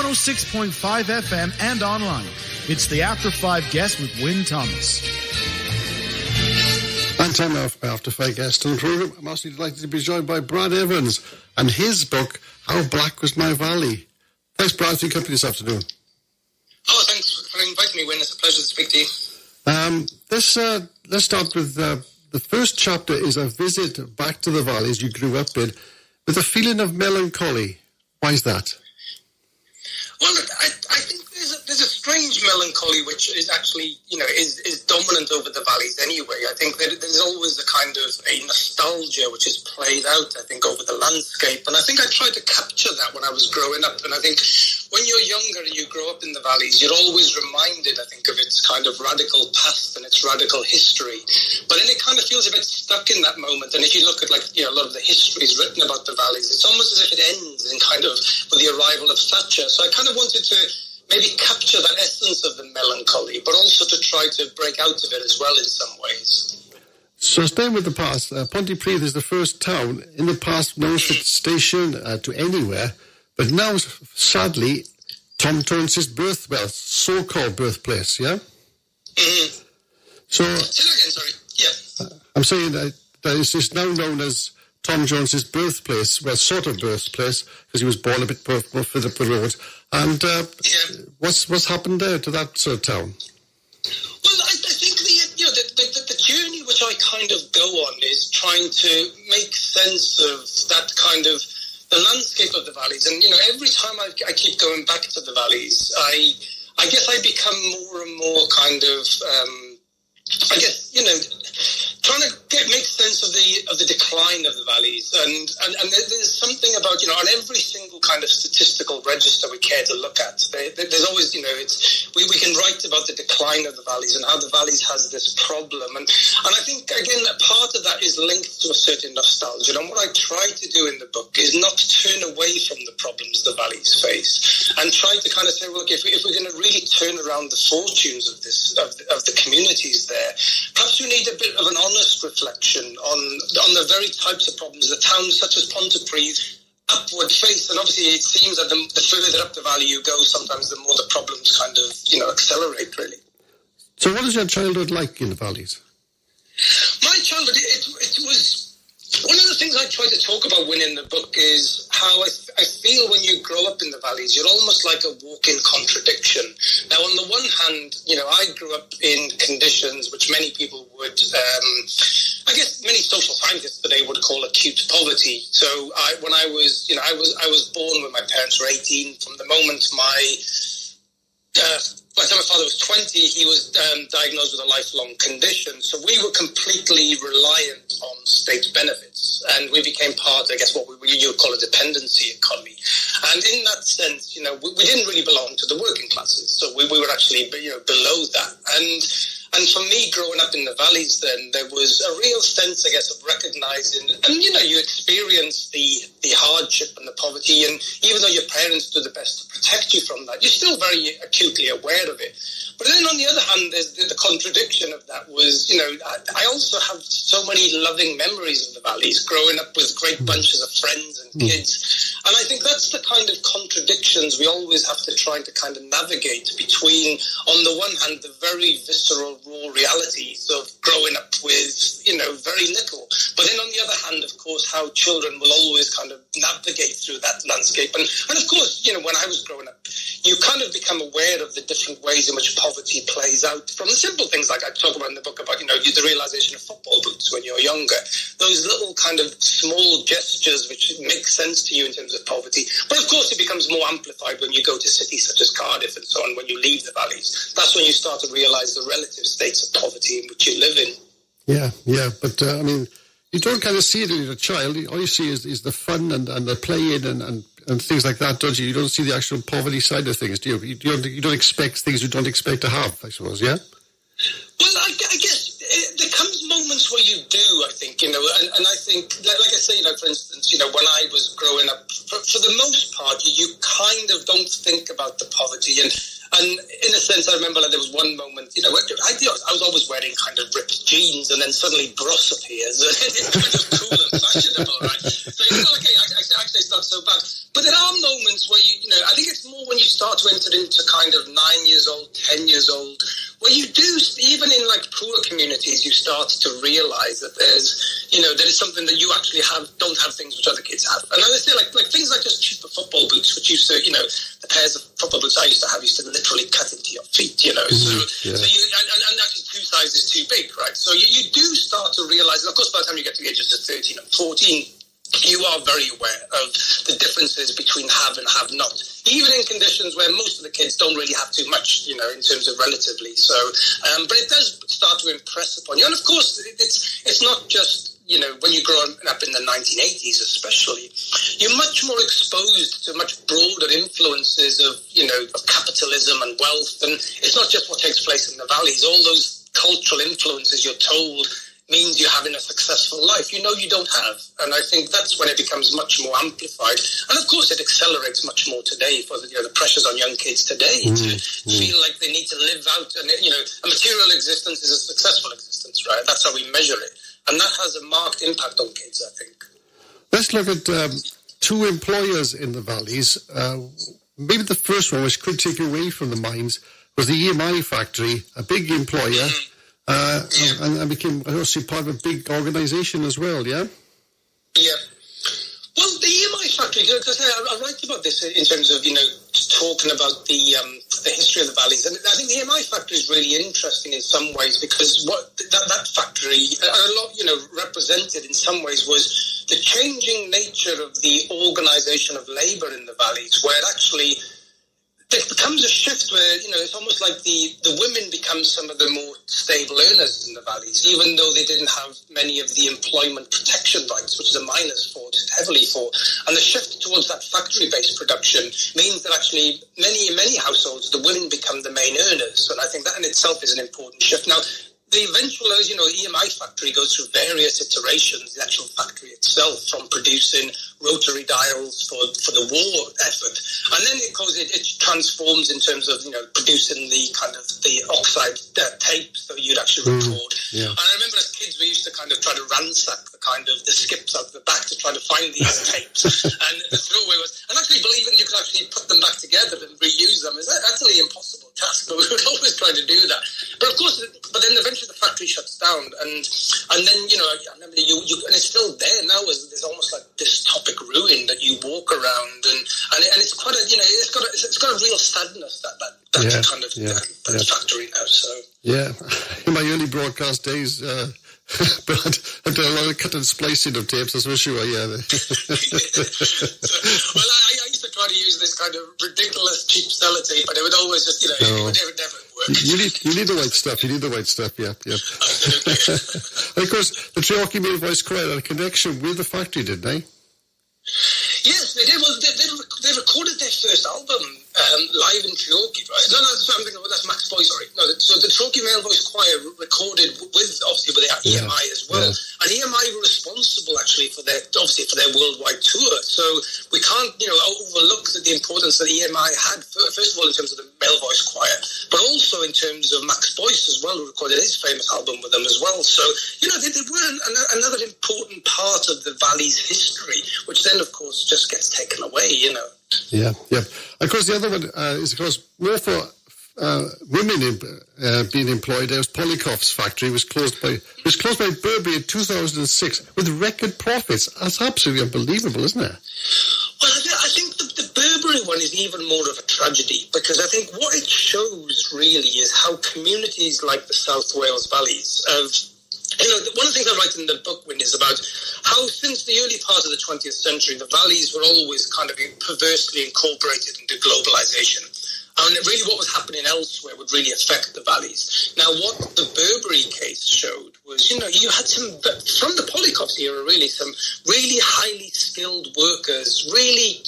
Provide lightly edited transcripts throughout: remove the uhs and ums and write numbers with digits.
106.5 FM and online. It's the After 5 Guest with Wynne Thomas. And time now for After 5 Guest on the programme. I'm also delighted to be joined by Brad Evans and his book, How Black Was My Valley. Thanks, Brad, for your company this afternoon. Oh, thanks for inviting me, Wynne. It's a pleasure to speak to you. Let's start with the first chapter is a visit back to the valleys you grew up in with a feeling of melancholy. Why is that? Well, look, I think there's a strange melancholy which is actually, is dominant over the valleys anyway. I think that there's always a kind of a nostalgia which is played out, I think, over the landscape. And I think I tried to capture that when I was growing up. And I think when you're younger and you grow up in the valleys, you're always reminded, I think, of its kind of radical past and its radical history. But then it kind of feels a bit stuck in that moment. And if you look at, a lot of the histories written about the valleys, it's almost as if it ends in kind of with the arrival of Thatcher. So I kind of wanted to maybe capture that essence of the melancholy, but also to try to break out of it as well in some ways. So staying with the past, Pontypridd is the first town in the past known for its station to anywhere, but now, sadly, Tom Torrance's so-called birthplace, yeah? Mm-hmm. So, say that again, sorry. Yeah. I'm saying that it's now known as Tom Jones's birthplace, sort of birthplace, because he was born a bit more further up the road. And what's happened there to that sort of town? Well, I think the journey which I kind of go on is trying to make sense of that kind of the landscape of the valleys. And, every time I keep going back to the valleys, I guess I become more and more kind of, trying to make sense of the decline of the valleys. And there's something about, on every single kind of statistical register we care to look at, there's always, we can write about the decline of the valleys and how the valleys has this problem. And I think, again, that part of that is linked to a certain nostalgia. And what I try to do in the book is not turn away from the problems the valleys face and try to kind of say, well, look, if we're going to really turn around the fortunes of the communities there, perhaps we need a bit of an honest reflection on the very types of problems that towns such as Pontypridd upward face. And obviously it seems that the further up the valley you go, sometimes the more the problems kind of, accelerate, really. So what was your childhood like in the valleys? My childhood, it was... One of the things I try to talk about, Wynne, in the book is how I feel when you grow up in the valleys, you're almost like a walking contradiction. Now, on the one hand, I grew up in conditions which many people would, I guess many social scientists today would call acute poverty. So when I was born when my parents were 18. From the moment by the time my father was 20, he was diagnosed with a lifelong condition. So we were completely reliant on state benefits. And we became part, I guess, what you would call a dependency economy. And in that sense, we didn't really belong to the working classes. So we were actually, below that. And for me, growing up in the valleys then, there was a real sense, I guess, of recognizing, and, you experience the hardship and the poverty, and even though your parents do the best to protect you from that, you're still very acutely aware of it. But then on the other hand, there's the contradiction of that was, I also have so many loving memories of the valleys, growing up with great bunches of friends and kids. And I think that's the kind of contradictions we always have to try to kind of navigate between, on the one hand, the very visceral, raw realities of growing up with, very little. But then on the other hand, of course, how children will always kind of navigate through that landscape. And of course, when I was growing up, you kind of become aware of the different ways in which poverty plays out, from the simple things like I talk about in the book about, the realization of football boots when you're younger, those little kind of small gestures which make sense to you in terms of poverty. But of course, it becomes more amplified when you go to cities such as Cardiff and so on, when you leave the valleys. That's when you start to realize the relative states of poverty in which you live in. Yeah, but you don't kind of see it as a child. All you see is the fun and the playing and things like that, don't you? You don't see the actual poverty side of things, do you? You don't expect things you don't expect to have, I suppose, yeah? Well, I guess there comes moments where you do, I think, and I think, like I say, for instance, when I was growing up for the most part, you kind of don't think about the poverty. And in a sense, I remember there was one moment, I was always wearing kind of ripped jeans, and then suddenly Bros appears, and it's kind of cool and fashionable, right? So okay, actually it's not so bad. But there are moments where I think it's more when you start to enter into kind of 9 years old, 10 years old, where you do, even in like poorer communities, you start to realize that there is something that you actually don't have things which other kids have. And I say like things like just cheaper football boots, which used to, the pairs of football boots I used to have used to literally cut into your feet, So you, and actually 2 sizes too big, right? So you do start to realize, and of course by the time you get to the ages of 13 and 14, you are very aware of the differences between have and have not, even in conditions where most of the kids don't really have too much, in terms of relatively. So, but it does start to impress upon you. And of course, it's not just, when you grow up in the 1980s especially, you're much more exposed to much broader influences of capitalism and wealth. And it's not just what takes place in the valleys. All those cultural influences you're told means you're having a successful life, you don't have. And I think that's when it becomes much more amplified. And of course, it accelerates much more today for the pressures on young kids today to feel like they need to live out. And, a material existence is a successful existence, right? That's how we measure it. And that has a marked impact on kids, I think. Let's look at 2 employers in the valleys. Maybe the first one, which could take away from the mines, was the EMI factory, a big employer. And became, obviously, part of a big organisation as well, yeah? Yeah. Well, the EMI factory, because I write about this in terms of, talking about the history of the valleys. And I think the EMI factory is really interesting in some ways because what that factory, a lot, represented in some ways was the changing nature of the organisation of labour in the valleys, where it actually there becomes a shift where, it's almost like the women become some of the more stable earners in the valleys, even though they didn't have many of the employment protection rights, which the miners fought heavily for. And the shift towards that factory-based production means that actually many households, the women become the main earners. And I think that in itself is an important shift. Now, the eventual, EMI factory goes through various iterations, the actual factory itself, from producing rotary dials for the war effort. And then it transforms in terms of, producing the kind of the oxide tapes that you'd actually record. Yeah. And I remember as kids, we used to kind of try to ransack the skips out the back to try to find these tapes. And the throwaway was, and actually believing you could actually put them back together and reuse them is actually an impossible task, but we would always try to do that. But of course, then eventually the factory shuts down, and then I remember you and it's still there now. There's almost like dystopic ruin that you walk around, and it's quite a it's got a real sadness that factory now. So in my early broadcast days. But I've done a lot of cut and splicing of tapes, that's for sure, yeah. Well, I used to try to use this kind of ridiculous cheap sellotape, but it would always just, it would never work. You need the white stuff, yeah. And of course, the Treorchy Male Voice Choir had a connection with the factory, didn't they? Yes, they did. Well, they recorded their first album live in Treorchy, right? No, that's Max Boy, sorry. No, so the Treorchy Male Voice Choir recorded with the EMI as well. Yeah. And EMI were responsible actually for their worldwide tour. So we can't, overlook the importance that EMI had, first of all, in terms of the Male Voice Choir, but also in terms of Max Boyce as well, who recorded his famous album with them as well. So, they were another important part of the Valley's history, which then, of course, just gets taken away, Yeah. Of course, the other one is, of course, more for women being employed. There was Polikoff's factory was closed by Burberry in 2006 with record profits. That's absolutely unbelievable, isn't it? Well, I think the Burberry one is even more of a tragedy, because I think what it shows really is how communities like the South Wales Valleys have. One of the things I write in the book, Wyn, is about how since the early part of the 20th century, the valleys were always kind of perversely incorporated into globalization. And really what was happening elsewhere would really affect the valleys. Now, what the Burberry case showed was, you had some, from the Polikoff's era, really, some really highly skilled workers, really,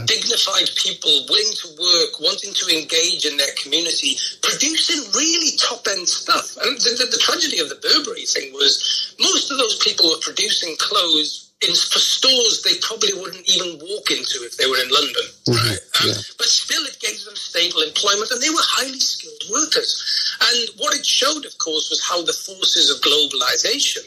dignified people, willing to work, wanting to engage in their community, producing really top-end stuff. And the tragedy of the Burberry thing was most of those people were producing clothes for stores they probably wouldn't even walk into if they were in London. Right? But still it gave them stable employment, and they were highly skilled workers. And what it showed, of course, was how the forces of globalization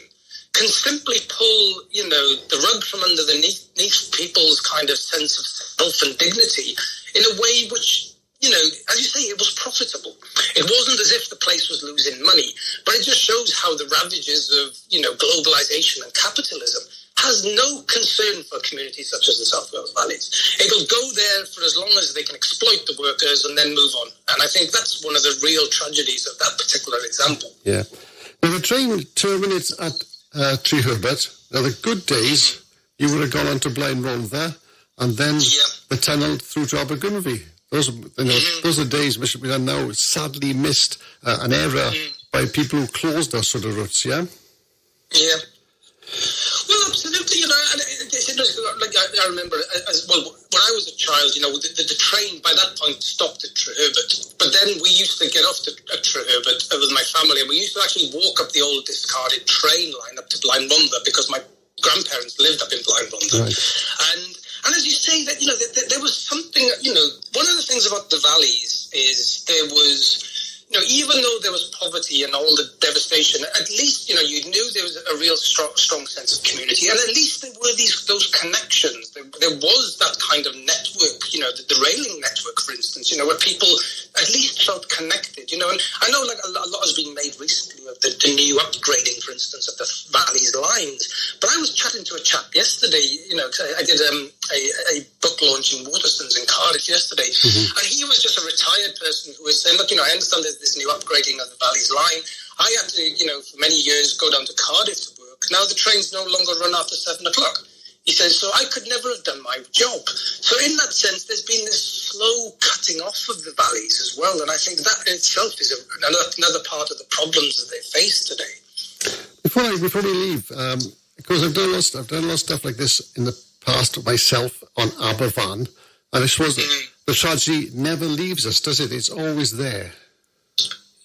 can simply pull, the rug from underneath people's kind of sense of self and dignity in a way which, as you say, it was profitable. It wasn't as if the place was losing money, but it just shows how the ravages of, globalization and capitalism has no concern for communities such as the South Wales Valleys. It'll go there for as long as they can exploit the workers and then move on. And I think that's one of the real tragedies of that particular example. Yeah. Now, the train terminates at Treherbert. Now, the good days, you would have gone on to Blind Rhondda and then the tunnel through to Abergwynfi. Those are days which we are now sadly missed, an era by people who closed those sort of routes, yeah? Yeah. Well, absolutely. And it's interesting. Like I remember, when I was a child, the train by that point stopped at Treherbert. But then we used to get off at Treherbert with my family, and we used to actually walk up the old discarded train line up to Blind Rhondda because my grandparents lived up in Blind Rhondda. Right. And as you say, that there was something. One of the things about the valleys is there was. Even though there was poverty and all the devastation, at least, you knew there was a real strong sense of community. And at least there were those connections. There was that kind of network, the railing network, for instance, where people at least felt connected, And I know a lot has been made recently of the new upgrading, for instance, of the Valley's lines. But I was chatting to a chap yesterday, I did a book launch in Waterstones in Cardiff yesterday. And he was just a retired person who was saying, look, I understand there's this new upgrading of the Valley's line. I had to, for many years go down to Cardiff to work. Now the trains no longer run after 7 o'clock. He says, so I could never have done my job. So in that sense, there's been this slow cutting off of the valleys as well. And I think that in itself is another part of the problems that they face today. Before we leave, because I've done a lot of stuff like this in the past myself on Aberfan, and I suppose the tragedy never leaves us, does it? It's always there.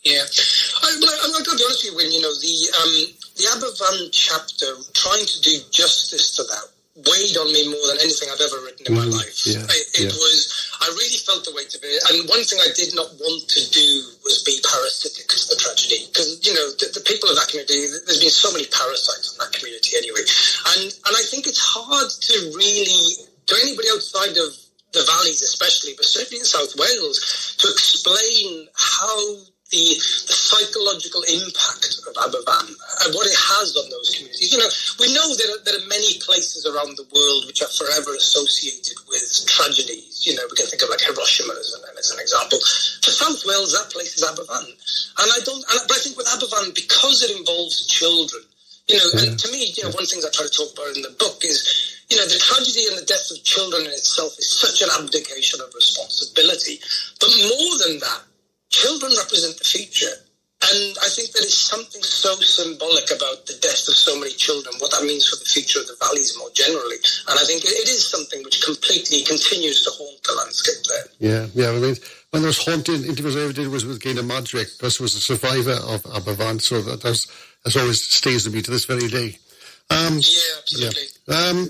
Yeah. I've got to be honest with you, the Aberfan chapter, trying to do justice to that, weighed on me more than anything I've ever written in my life. I really felt the weight of it. And one thing I did not want to do was be parasitic to the tragedy. Because, the people of that community, there's been so many parasites in that community anyway. And I think it's hard to really, to anybody outside of the valleys especially, but certainly in South Wales, to explain how the psychological impact of Aberfan and what it has on those communities. We know there are many places around the world which are forever associated with tragedies. We can think of like Hiroshima as an example. For South Wales, that place is Aberfan. But I think with Aberfan, because it involves children, and to me, one of the things I try to talk about in the book is, the tragedy and the death of children in itself is such an abdication of responsibility. But more than that, children represent the future. And I think there is something so symbolic about the death of so many children, what that means for the future of the valleys more generally. And I think it is something which completely continues to haunt the landscape there. Yeah. I mean, one of those haunting interviews I ever did was with Gaynor Madrick, because he was a survivor of Aberfan, so that always stays with me to this very day. Absolutely. Yeah.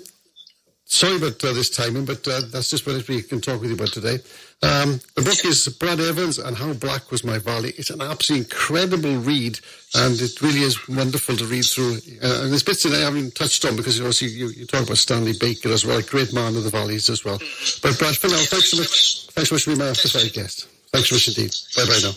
Sorry about this timing, but that's just what we can talk with you about today. The book is Brad Evans and How Black Was My Valley. It's an absolutely incredible read, and it really is wonderful to read through. And there's bits that I haven't touched on, because you talk about Stanley Baker as well, a great man of the valleys as well. But Brad, for now, thanks so much for being my after-five guest. Thanks so much indeed. Bye-bye now.